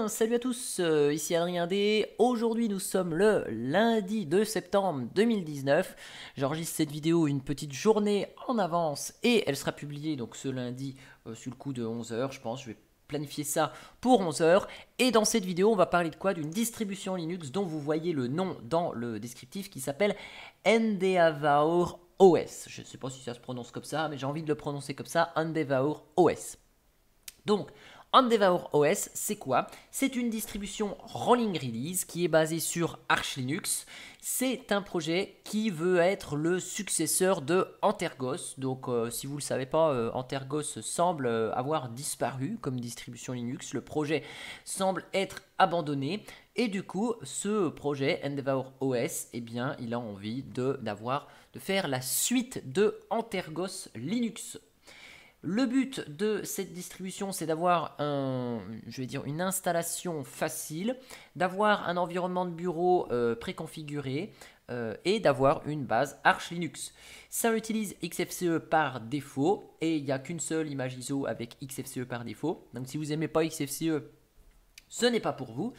bien, salut à tous, ici Adrien D. Aujourd'hui nous sommes le lundi 2 septembre 2019. J'enregistre cette vidéo une petite journée en avance et elle sera publiée donc ce lundi sur le coup de 11 h, je pense. Je vais planifier ça pour 11 h. Et dans cette vidéo on va parler de quoi? D'une distribution Linux dont vous voyez le nom dans le descriptif qui s'appelle Endeavour OS. Je ne sais pas si ça se prononce comme ça, mais j'ai envie de le prononcer comme ça, Endeavour OS. Donc, Endeavour OS, c'est quoi? C'est une distribution rolling release qui est basée sur Arch Linux. C'est un projet qui veut être le successeur de Antergos. Donc, si vous ne le savez pas, Antergos semble avoir disparu comme distribution Linux. Le projet semble être abandonné. Et du coup, ce projet Endeavour OS, eh bien, il a envie de faire la suite de Antergos Linux. Le but de cette distribution, c'est d'avoir une installation facile, d'avoir un environnement de bureau préconfiguré et d'avoir une base Arch Linux. Ça utilise XFCE par défaut et il n'y a qu'une seule image ISO avec XFCE par défaut. Donc si vous n'aimez pas XFCE, ce n'est pas pour vous.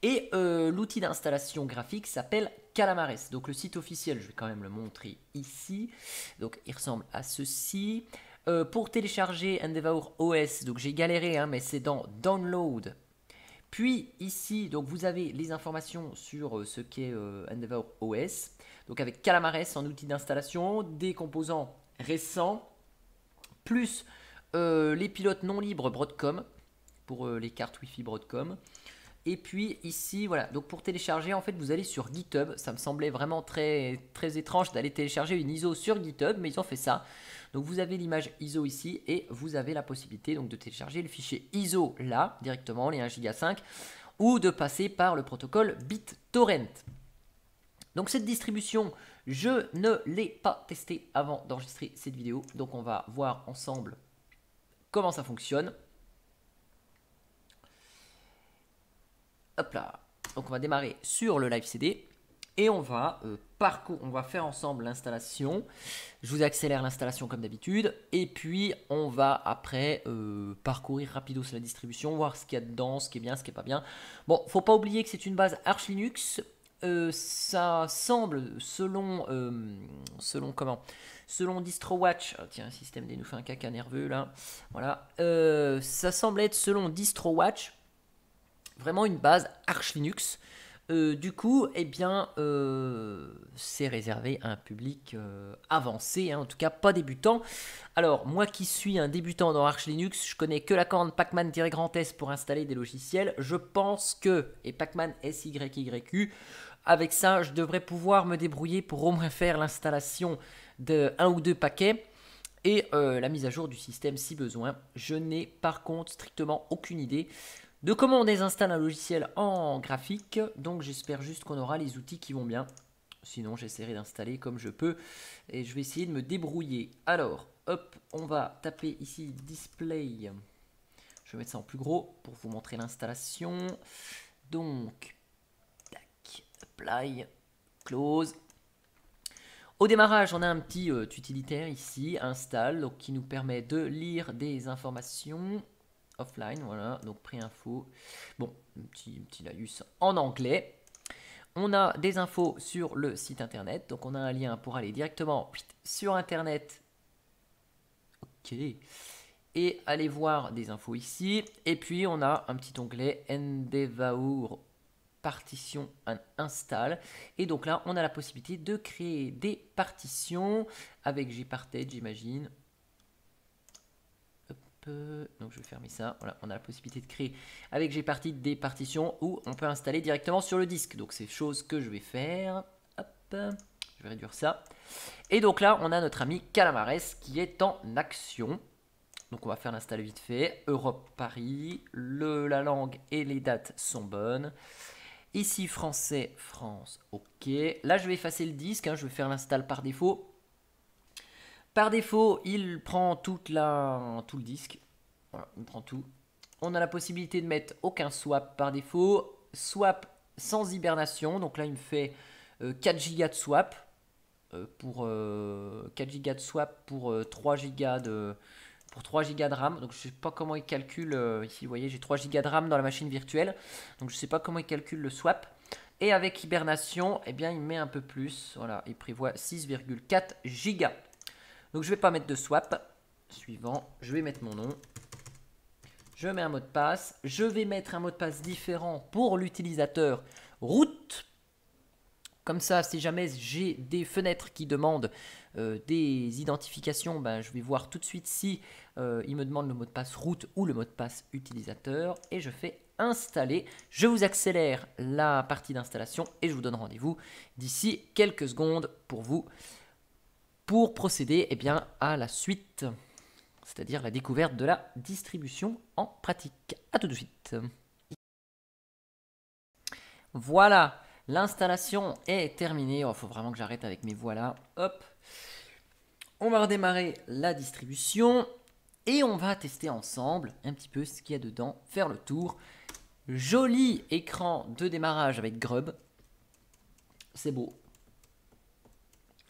Et l'outil d'installation graphique s'appelle Calamares. Donc le site officiel, je vais quand même le montrer ici. Donc il ressemble à ceci. Pour télécharger Endeavour OS, donc j'ai galéré, hein, mais c'est dans Download. Puis ici, donc vous avez les informations sur ce qu'est Endeavour OS. Donc avec Calamares en outil d'installation, des composants récents, plus les pilotes non libres Broadcom, pour les cartes Wi-Fi Broadcom. Et puis ici, voilà, donc pour télécharger, en fait, vous allez sur GitHub. Ça me semblait vraiment très, très étrange d'aller télécharger une ISO sur GitHub, mais ils ont fait ça. Donc vous avez l'image ISO ici et vous avez la possibilité donc de télécharger le fichier ISO là, directement, les 1,5 Go, ou de passer par le protocole BitTorrent. Donc cette distribution, je ne l'ai pas testée avant d'enregistrer cette vidéo. Donc on va voir ensemble comment ça fonctionne. Hop là. Donc on va démarrer sur le live CD et on va faire ensemble l'installation. Je vous accélère l'installation comme d'habitude et puis on va après parcourir rapidos la distribution, voir ce qu'il y a dedans, ce qui est bien, ce qui est pas bien. Bon, faut pas oublier que c'est une base Arch Linux. Ça semble selon DistroWatch, oh, tiens, système D nous fait un caca nerveux là, voilà, ça semble être selon DistroWatch vraiment une base Arch Linux. Du coup, eh bien, c'est réservé à un public avancé, hein, en tout cas pas débutant. Alors, moi qui suis un débutant dans Arch Linux, je connais que la commande pacman-S pour installer des logiciels. Je pense que, et pacman SYYQ, avec ça, je devrais pouvoir me débrouiller pour au moins faire l'installation de 1 ou 2 paquets et la mise à jour du système si besoin. Je n'ai par contre strictement aucune idée de comment on désinstalle un logiciel en graphique, donc j'espère juste qu'on aura les outils qui vont bien. Sinon j'essaierai d'installer comme je peux et je vais essayer de me débrouiller. Alors, hop, on va taper ici display. Je vais mettre ça en plus gros pour vous montrer l'installation. Donc, tac, apply, close. Au démarrage, on a un petit utilitaire ici, install, donc, qui nous permet de lire des informations offline, voilà, donc pré-info. Bon, un petit laïus en anglais. On a des infos sur le site internet, donc on a un lien pour aller directement sur internet. Ok. Et aller voir des infos ici. Et puis on a un petit onglet Endeavour partition install. Et donc là, on a la possibilité de créer des partitions avec Gparted, j'imagine. Donc je vais fermer ça. Voilà, on a la possibilité de créer avec Gparted des partitions où on peut installer directement sur le disque. Donc c'est chose que je vais faire. Hop, je vais réduire ça. Et donc là, on a notre ami Calamares qui est en action. Donc on va faire l'install vite fait. Europe, Paris. La langue et les dates sont bonnes. Ici, français, France. Ok. Là, je vais effacer le disque. Hein, je vais faire l'install par défaut. Par défaut, il prend tout le disque. Voilà, il prend tout. On a la possibilité de mettre aucun swap par défaut. Swap sans hibernation. Donc là, il me fait 4 Go de swap. Pour 4 Go de swap pour 3 Go pour 3 Go de RAM. Donc je sais pas comment il calcule, ici vous voyez j'ai 3 Go de RAM dans la machine virtuelle. Donc je sais pas comment il calcule le swap. Et avec hibernation, eh bien il met un peu plus. Voilà, il prévoit 6,4 Go. Donc je vais pas mettre de swap. Suivant, je vais mettre mon nom. Je mets un mot de passe. Je vais mettre un mot de passe différent pour l'utilisateur root. Comme ça, si jamais j'ai des fenêtres qui demandent des identifications, ben, je vais voir tout de suite si il me demande le mot de passe root ou le mot de passe utilisateur. Et je fais installer. Je vous accélère la partie d'installation et je vous donne rendez-vous d'ici quelques secondes pour vous pour procéder bien, à la suite, c'est-à-dire la découverte de la distribution en pratique. A tout de suite. Voilà. L'installation est terminée. Il faut vraiment que j'arrête avec mes voilà. Hop. On va redémarrer la distribution. Et on va tester ensemble un petit peu ce qu'il y a dedans. Faire le tour. Joli écran de démarrage avec Grub. C'est beau.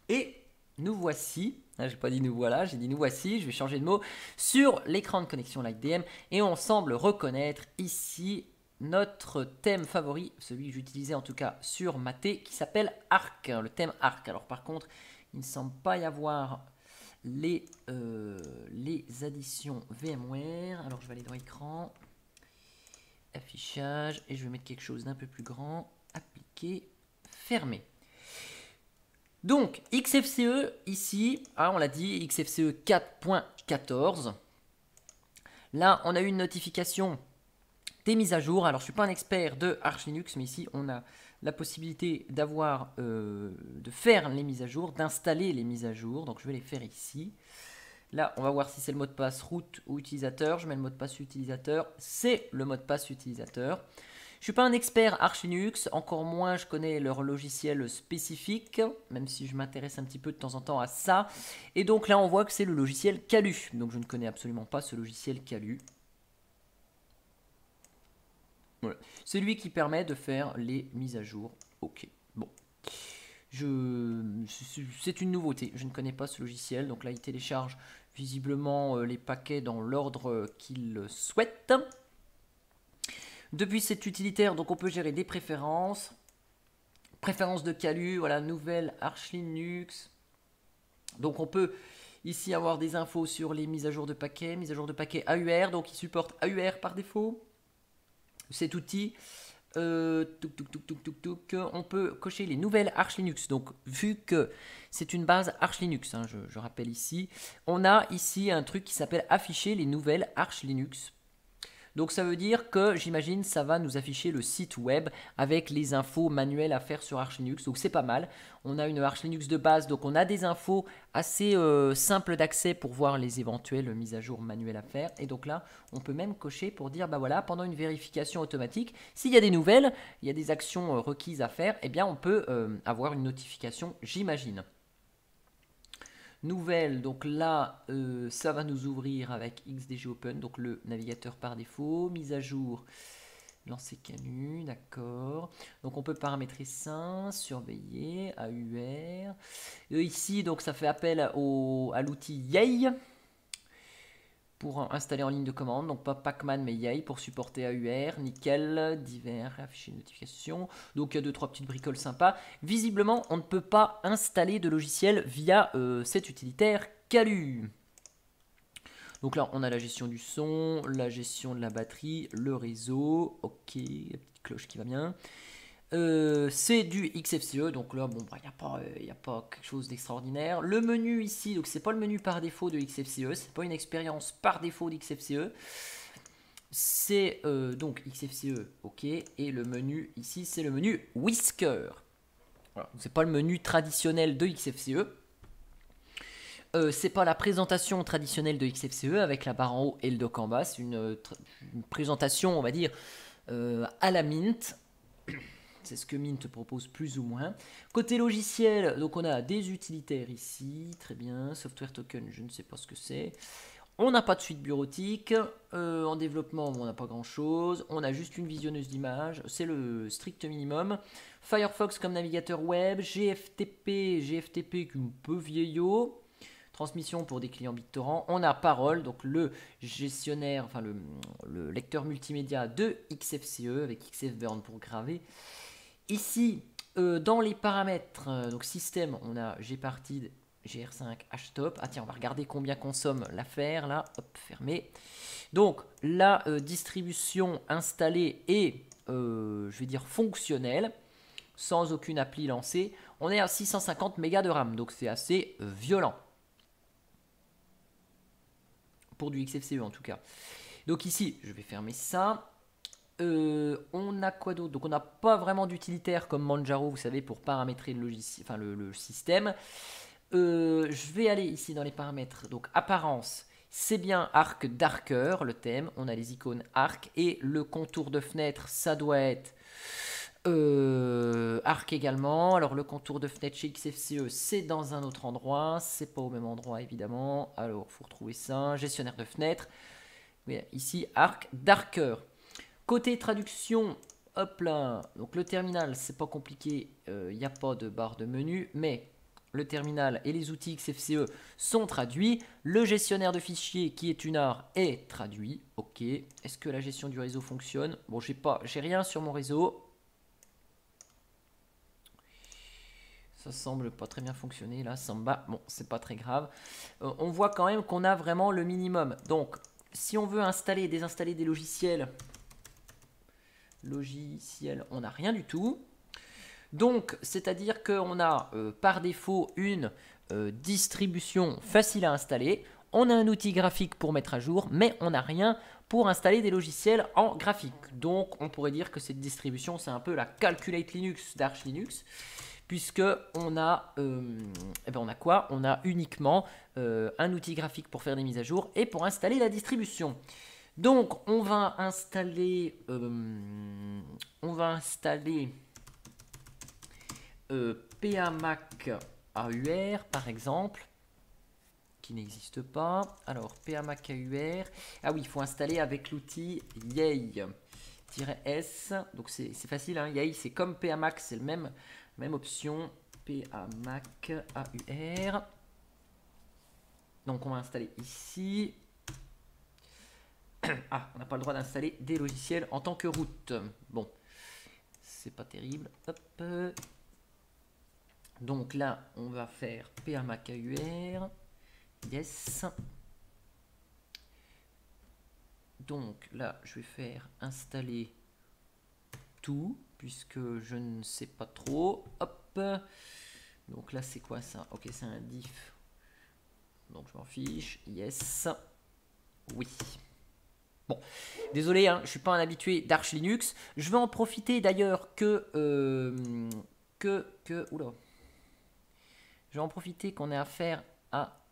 Et nous voici. J'ai pas dit nous voilà, j'ai dit nous voici. Je vais changer de mot. Sur l'écran de connexion LightDM. Et on semble reconnaître ici notre thème favori, celui que j'utilisais en tout cas sur Maté, qui s'appelle Arc, le thème Arc. Alors par contre, il ne semble pas y avoir les additions VMware. Alors je vais aller dans écran, affichage, et je vais mettre quelque chose d'un peu plus grand, appliquer, fermer. Donc XFCE ici, on l'a dit, XFCE 4.14. Là, on a eu une notification des mises à jour. Alors je ne suis pas un expert de Arch Linux, mais ici on a la possibilité d'avoir, de faire les mises à jour, d'installer les mises à jour. Donc je vais les faire ici. Là on va voir si c'est le mot de passe root ou utilisateur. Je mets le mot de passe utilisateur. C'est le mot de passe utilisateur. Je ne suis pas un expert Arch Linux, encore moins je connais leur logiciel spécifique, même si je m'intéresse un petit peu de temps en temps à ça. Et donc là on voit que c'est le logiciel Calu. Donc je ne connais absolument pas ce logiciel Calu. Voilà. C'est lui qui permet de faire les mises à jour. Ok, bon. C'est une nouveauté, je ne connais pas ce logiciel. Donc là, il télécharge visiblement les paquets dans l'ordre qu'il souhaite. Depuis cet utilitaire, donc on peut gérer des préférences. Préférences de Calu, voilà, nouvelle Arch Linux. Donc on peut ici avoir des infos sur les mises à jour de paquets, mise à jour de paquets AUR. Donc il supporte AUR par défaut. Cet outil, on peut cocher les nouvelles Arch Linux. Donc, vu que c'est une base Arch Linux, je rappelle ici, on a ici un truc qui s'appelle afficher les nouvelles Arch Linux. Donc, ça veut dire que, j'imagine, ça va nous afficher le site web avec les infos manuelles à faire sur Arch Linux. Donc, c'est pas mal. On a une Arch Linux de base, donc on a des infos assez simples d'accès pour voir les éventuelles mises à jour manuelles à faire. Et donc là, on peut même cocher pour dire, bah voilà, pendant une vérification automatique, s'il y a des nouvelles, il y a des actions requises à faire, eh bien, on peut avoir une notification, j'imagine. Nouvelle, donc là, ça va nous ouvrir avec XDG Open, donc le navigateur par défaut. Mise à jour, lancer Calu, d'accord. Donc on peut paramétrer ça, surveiller, AUR. Ici, donc ça fait appel à l'outil Yay pour installer en ligne de commande, donc pas Pacman mais Yay pour supporter AUR, nickel, divers, afficher une notification. Donc il y a 2-3 petites bricoles sympas. Visiblement, on ne peut pas installer de logiciel via cet utilitaire Calu. Donc là, on a la gestion du son, la gestion de la batterie, le réseau, ok, la petite cloche qui va bien. C'est du XFCE, donc là, bon, il n'y a pas quelque chose d'extraordinaire. Le menu ici, donc c'est pas le menu par défaut de XFCE, c'est pas une expérience par défaut d'XFCE. C'est donc XFCE, ok, et le menu ici, c'est le menu Whisker. Voilà, c'est pas le menu traditionnel de XFCE. C'est pas la présentation traditionnelle de XFCE avec la barre en haut et le dock en bas. C'est une présentation, on va dire, à la Mint. C'est ce que Mint propose plus ou moins. Côté logiciel, donc on a des utilitaires ici, très bien. Software token, je ne sais pas ce que c'est. On n'a pas de suite bureautique. En développement, on n'a pas grand chose. On a juste une visionneuse d'images. C'est le strict minimum. Firefox comme navigateur web. GFTP qui est un peu vieillot. transmission pour des clients BitTorrent. On a Parole, donc le gestionnaire, enfin le lecteur multimédia de XFCE avec XFBurn pour graver. Ici, dans les paramètres, donc système, on a Gpartid, GR5, HTOP. Ah tiens, on va regarder combien consomme l'affaire là. Hop, fermé. Donc la distribution installée est, je vais dire, fonctionnelle, sans aucune appli lancée. On est à 650 mégas de RAM, donc c'est assez violent. Pour du XFCE en tout cas. Donc ici, je vais fermer ça. On a quoi d'autre? Donc on n'a pas vraiment d'utilitaire comme Manjaro, vous savez, pour paramétrer le logiciel, enfin le système. Je vais aller ici dans les paramètres. Donc apparence, c'est bien Arc Darker, le thème. On a les icônes Arc et le contour de fenêtre, ça doit être Arc également. Alors le contour de fenêtre chez XFCE, c'est dans un autre endroit. C'est pas au même endroit évidemment. Alors il faut retrouver ça. Gestionnaire de fenêtre. Oui, ici Arc Darker. Côté traduction, hop là, donc le terminal, c'est pas compliqué, il n'y a pas de barre de menu, mais le terminal et les outils XFCE sont traduits. Le gestionnaire de fichiers qui est Tunar est traduit. Ok, est-ce que la gestion du réseau fonctionne? Bon, j'ai rien sur mon réseau. Ça semble pas très bien fonctionner là, Samba. Bon, c'est pas très grave. On voit quand même qu'on a vraiment le minimum. Donc, si on veut installer et désinstaller des logiciels, on n'a rien du tout. Donc, c'est-à-dire qu'on a par défaut une distribution facile à installer. On a un outil graphique pour mettre à jour, mais on n'a rien pour installer des logiciels en graphique. Donc, on pourrait dire que cette distribution, c'est un peu la Calculate Linux d'Arch Linux, puisque on a quoi? On a uniquement un outil graphique pour faire des mises à jour et pour installer la distribution. Donc, on va installer PAMac AUR, par exemple, qui n'existe pas. Alors, PAMac AUR. Ah oui, il faut installer avec l'outil Yay-S. Donc, c'est facile, hein. Yay, c'est comme PAMac, c'est le même option. PAMac AUR. Donc, on va installer ici. Ah, on n'a pas le droit d'installer des logiciels en tant que root. Bon, c'est pas terrible. Hop. Donc là, on va faire PAMac AUR. Yes. Donc là, je vais faire installer tout, puisque je ne sais pas trop. Hop. Donc là, c'est quoi ça? Ok, c'est un diff. Donc je m'en fiche. Yes. Oui. Bon, désolé, hein, je ne suis pas un habitué d'Arch Linux. Je vais en profiter d'ailleurs oula. Je vais en profiter qu'on ait affaire à...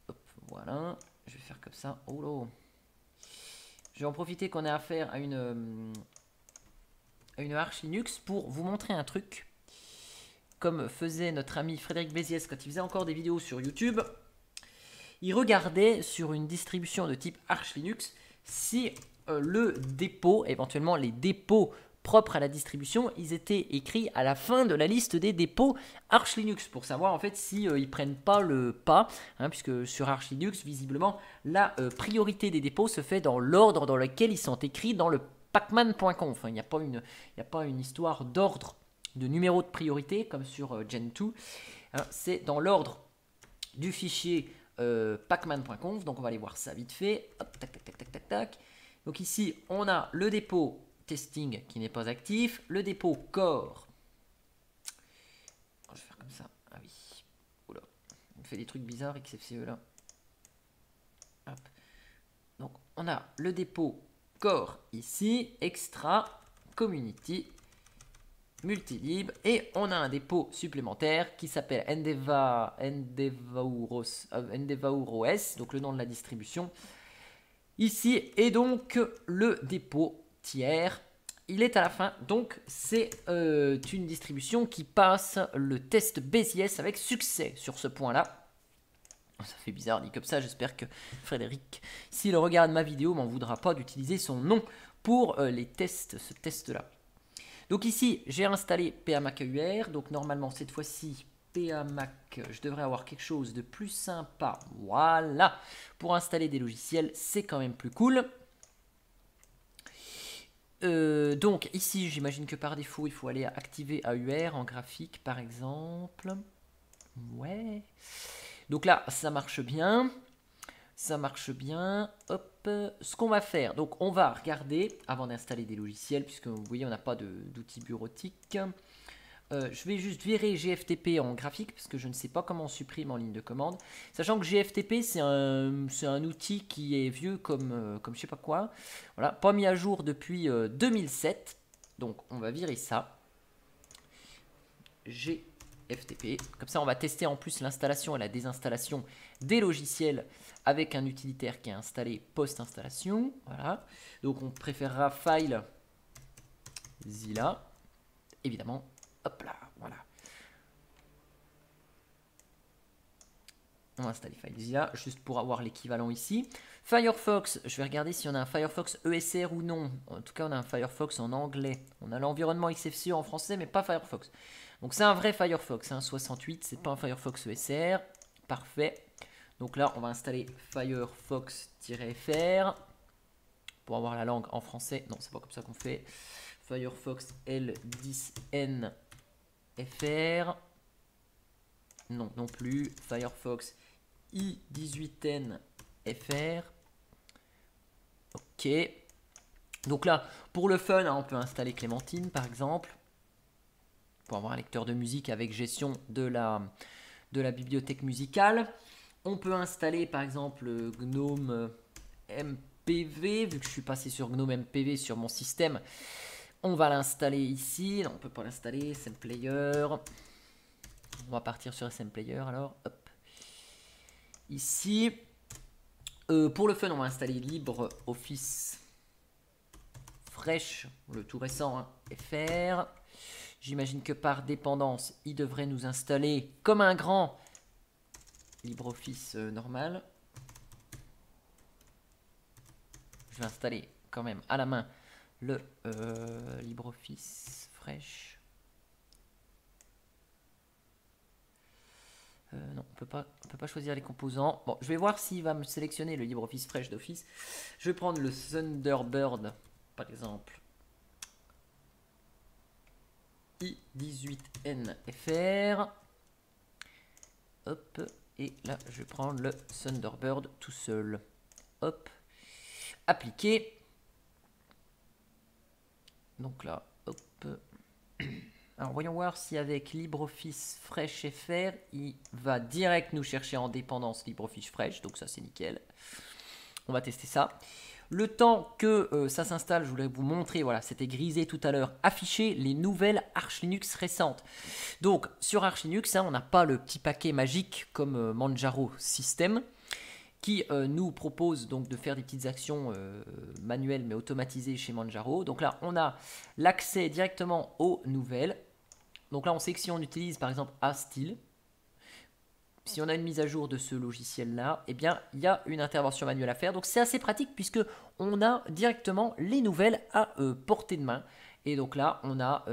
Hop, voilà. Je vais faire comme ça. Oh là. Je vais en profiter qu'on ait affaire à une Arch Linux pour vous montrer un truc. Comme faisait notre ami Frédéric Béziès quand il faisait encore des vidéos sur YouTube. Il regardait sur une distribution de type Arch Linux si le dépôt, éventuellement les dépôts propres à la distribution, ils étaient écrits à la fin de la liste des dépôts Arch Linux pour savoir en fait si ils prennent pas le pas, hein, puisque sur Arch Linux, visiblement, la priorité des dépôts se fait dans l'ordre dans lequel ils sont écrits dans le pacman.conf. Il n'y a pas une histoire d'ordre de numéro de priorité comme sur Gentoo. Hein, c'est dans l'ordre du fichier pacman.conf, donc on va aller voir ça vite fait. Hop, tac, tac, tac, tac, tac, tac. Donc ici, on a le dépôt testing qui n'est pas actif, le dépôt core. Je vais faire comme ça. Ah oui. Oula. On fait des trucs bizarres XFCE là. Hop. Donc on a le dépôt core ici, extra, community, multilib, et on a un dépôt supplémentaire qui s'appelle Endeavour-OS, donc le nom de la distribution ici, et donc le dépôt tiers, il est à la fin, donc c'est une distribution qui passe le test Béziès avec succès sur ce point là. Ça fait bizarre dit comme ça, j'espère que Frédéric, s'il regarde ma vidéo, m'en voudra pas d'utiliser son nom pour les tests, ce test là. Donc ici, j'ai installé PAMac AUR, donc normalement cette fois-ci, PA Mac, je devrais avoir quelque chose de plus sympa. Voilà, pour installer des logiciels, c'est quand même plus cool. Donc ici, j'imagine que par défaut, il faut aller activer AUR en graphique, par exemple. Ouais. Donc là, ça marche bien. Ça marche bien. Hop. Ce qu'on va faire, donc on va regarder avant d'installer des logiciels, puisque vous voyez, on n'a pas d'outils bureautiques. Je vais juste virer GFTP en graphique parce que je ne sais pas comment on supprime en ligne de commande. Sachant que GFTP c'est un outil qui est vieux comme je sais pas quoi. Voilà, pas mis à jour depuis 2007. Donc on va virer ça. GFTP. Comme ça on va tester en plus l'installation et la désinstallation des logiciels avec un utilitaire qui est installé post-installation. Voilà. Donc on préférera File Zilla. Évidemment. Hop là, voilà. On va installer FileZilla juste pour avoir l'équivalent ici. Firefox, je vais regarder si on a un Firefox ESR ou non. En tout cas, on a un Firefox en anglais. On a l'environnement XFCE en français, mais pas Firefox. Donc c'est un vrai Firefox, hein, 68, c'est pas un Firefox ESR. Parfait. Donc là, on va installer Firefox-fr pour avoir la langue en français. Non, c'est pas comme ça qu'on fait. Firefox L10N FR. Non, non plus. Firefox i18N FR. Ok. Donc là, pour le fun, hein, on peut installer Clémentine par exemple. Pour avoir un lecteur de musique avec gestion de la bibliothèque musicale. On peut installer par exemple GNOME MPV. Vu que je suis passé sur GNOME MPV sur mon système, on va l'installer ici. Non, on ne peut pas l'installer. SMPlayer. On va partir sur SMPlayer alors. Hop. Ici. Pour le fun, on va installer LibreOffice Fresh, le tout récent, hein, FR. J'imagine que par dépendance, il devrait nous installer comme un grand LibreOffice normal. Je vais installer quand même à la main le LibreOffice Fresh. Non, on peut pas choisir les composants. Bon, je vais voir s'il va me sélectionner le LibreOffice Fresh d'office. Je vais prendre le Thunderbird, par exemple. i18NFR. Hop. Et là, je vais prendre le Thunderbird tout seul. Hop. Appliquer. Donc là, hop. Alors voyons voir si avec LibreOffice Fresh FR, il va direct nous chercher en dépendance LibreOffice Fresh. Donc ça c'est nickel. On va tester ça. Le temps que ça s'installe, je voulais vous montrer, voilà, c'était grisé tout à l'heure, afficher les nouvelles Arch Linux récentes. Donc sur Arch Linux, hein, on n'a pas le petit paquet magique comme Manjaro System, qui nous propose donc de faire des petites actions manuelles mais automatisées chez Manjaro. Donc là, on a l'accès directement aux nouvelles. Donc là, on sait que si on utilise par exemple Astil, si on a une mise à jour de ce logiciel-là, eh bien, il y a une intervention manuelle à faire. Donc c'est assez pratique puisque on a directement les nouvelles à portée de main. Et donc là, on a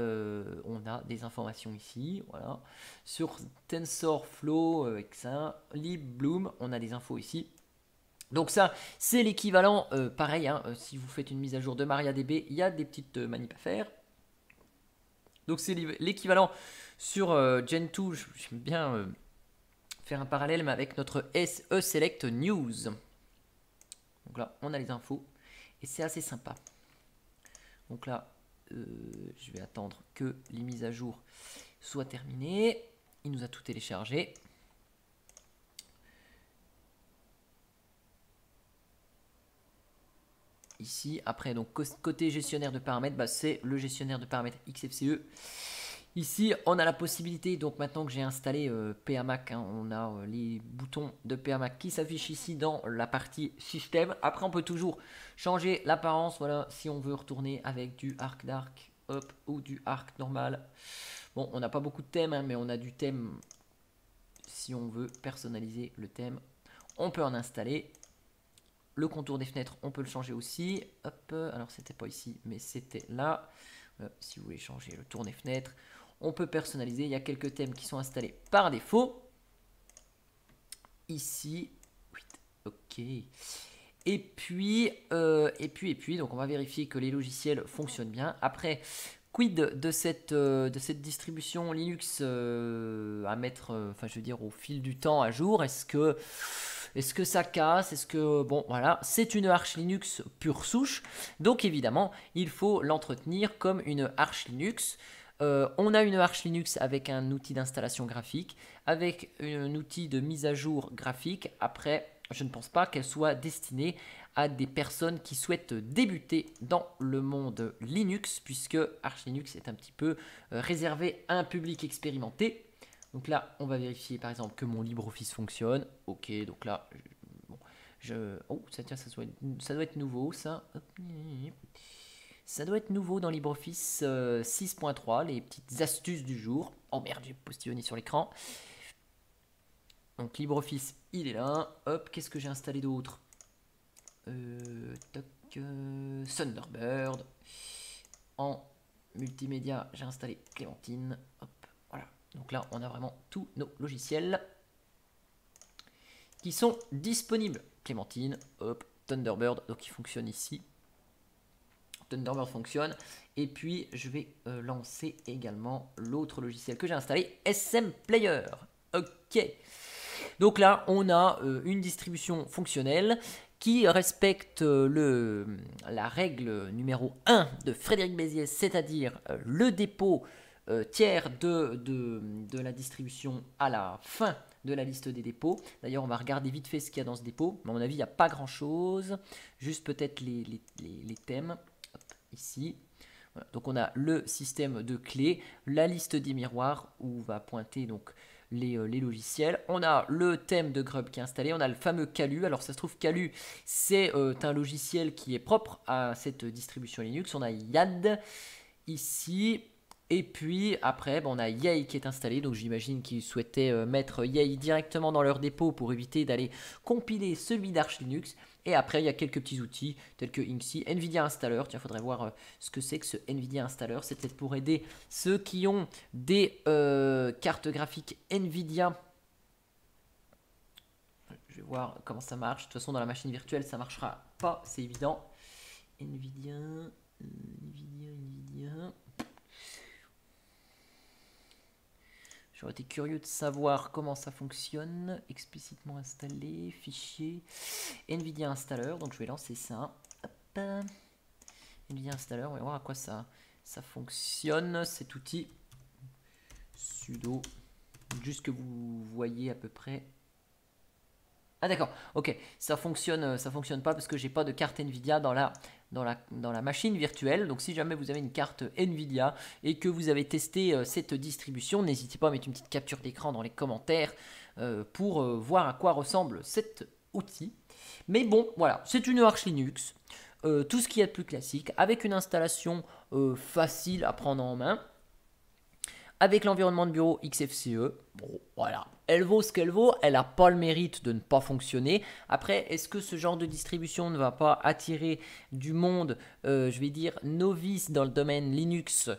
des informations ici, voilà, sur TensorFlow, LibBloom, on a des infos ici. Donc ça, c'est l'équivalent, pareil, hein, si vous faites une mise à jour de MariaDB, il y a des petites manips à faire. Donc c'est l'équivalent sur Gentoo, j'aime bien faire un parallèle mais avec notre SE Select News. Donc là, on a les infos et c'est assez sympa. Donc là, je vais attendre que les mises à jour soient terminées. Il nous a tout téléchargé. Ici, après, donc côté gestionnaire de paramètres, bah, c'est le gestionnaire de paramètres XFCE. Ici, on a la possibilité, donc maintenant que j'ai installé PA Mac, hein, on a les boutons de PA Mac qui s'affichent ici dans la partie système. Après, on peut toujours changer l'apparence, voilà, si on veut retourner avec du Arc Dark, hop, ou du Arc normal. Bon, on n'a pas beaucoup de thèmes, hein, mais on a du thème si on veut personnaliser le thème. On peut en installer. Le contour des fenêtres, on peut le changer aussi. Hop, alors c'était pas ici, mais c'était là. Si vous voulez changer le tour des fenêtres, On peut personnaliser, il y a quelques thèmes qui sont installés par défaut. Ici, ok. Et puis, donc on va vérifier que les logiciels fonctionnent bien. Après, quid de cette distribution Linux à mettre, enfin je veux dire au fil du temps à jour. Est-ce que ça casse? Est-ce que, bon voilà, c'est une Arch Linux pure souche. Donc évidemment, il faut l'entretenir comme une Arch Linux. On a une Arch Linux avec un outil d'installation graphique, avec un outil de mise à jour graphique. Après, je ne pense pas qu'elle soit destinée à des personnes qui souhaitent débuter dans le monde Linux, puisque Arch Linux est un petit peu réservé à un public expérimenté. Donc là, on va vérifier par exemple que mon LibreOffice fonctionne. Ok, donc là, oh, ça doit être nouveau, ça. Ça doit être nouveau dans LibreOffice 6.3, les petites astuces du jour. Oh merde, j'ai postillonné sur l'écran. Donc LibreOffice, il est là. Hop, qu'est-ce que j'ai installé d'autre? Thunderbird. En multimédia, j'ai installé Clémentine. Hop, voilà. Donc là, on a vraiment tous nos logiciels qui sont disponibles. Clémentine, hop, Thunderbird, donc il fonctionne ici. Thunderbird fonctionne. Et puis, je vais lancer également l'autre logiciel que j'ai installé, SM Player. Ok. Donc là, on a une distribution fonctionnelle qui respecte la règle numéro 1 de Frédéric Béziès, c'est-à-dire le dépôt tiers de la distribution à la fin de la liste des dépôts. D'ailleurs, on va regarder vite fait ce qu'il y a dans ce dépôt. Mais à mon avis, il n'y a pas grand-chose. Juste peut-être les thèmes. Hop, ici. Voilà. Donc on a le système de clés, la liste des miroirs où va pointer donc les logiciels. On a le thème de Grub qui est installé. On a le fameux Calu. Alors ça se trouve, Calu, c'est un logiciel qui est propre à cette distribution Linux. On a YAD ici. Et puis après, on a Yay qui est installé. Donc j'imagine qu'ils souhaitaient mettre Yay directement dans leur dépôt pour éviter d'aller compiler celui d'Arch Linux. Et après, il y a quelques petits outils tels que Inksy, NVIDIA Installer. Tiens, il faudrait voir ce que c'est que ce NVIDIA Installer. C'est peut-être pour aider ceux qui ont des cartes graphiques NVIDIA. Je vais voir comment ça marche. De toute façon, dans la machine virtuelle, ça ne marchera pas, c'est évident. NVIDIA. J'aurais été curieux de savoir comment ça fonctionne. Explicitement installé, fichier, NVIDIA Installer. Donc je vais lancer ça. Hop. NVIDIA Installer, on va voir à quoi ça fonctionne, cet outil. Sudo. Juste que vous voyez à peu près. Ah d'accord, ok, ça fonctionne pas parce que j'ai pas de carte NVIDIA dans la machine virtuelle. Donc si jamais vous avez une carte NVIDIA et que vous avez testé cette distribution, n'hésitez pas à mettre une petite capture d'écran dans les commentaires pour voir à quoi ressemble cet outil. Mais bon, voilà, c'est une Arch Linux, tout ce qu'il y a de plus classique, avec une installation facile à prendre en main. Avec l'environnement de bureau XFCE, bon voilà, elle vaut ce qu'elle vaut, elle n'a pas le mérite de ne pas fonctionner. Après, est-ce que ce genre de distribution ne va pas attirer du monde, je vais dire, novice dans le domaine Linux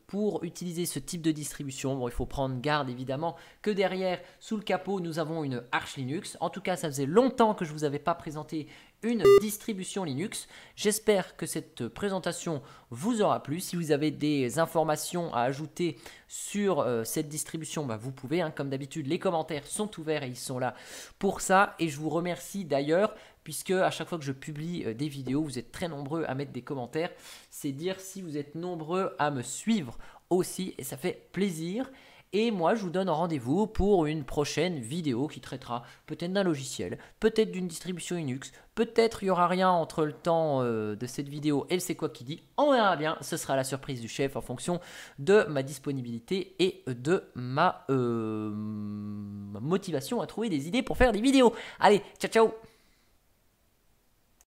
pour utiliser ce type de distribution? Bon, il faut prendre garde évidemment que derrière, sous le capot, nous avons une Arch Linux. En tout cas, ça faisait longtemps que je ne vous avais pas présenté une distribution Linux. J'espère que cette présentation vous aura plu. Si vous avez des informations à ajouter sur cette distribution, vous pouvez. Comme d'habitude, les commentaires sont ouverts et ils sont là pour ça. Et je vous remercie d'ailleurs, puisque à chaque fois que je publie des vidéos, vous êtes très nombreux à mettre des commentaires. C'est dire si vous êtes nombreux à me suivre aussi, et ça fait plaisir. Et moi, je vous donne rendez-vous pour une prochaine vidéo qui traitera peut-être d'un logiciel, peut-être d'une distribution Linux, peut-être il n'y aura rien entre le temps de cette vidéo et le C'est quoi qui dit. On verra bien, ce sera la surprise du chef en fonction de ma disponibilité et de ma motivation à trouver des idées pour faire des vidéos. Allez, ciao ciao!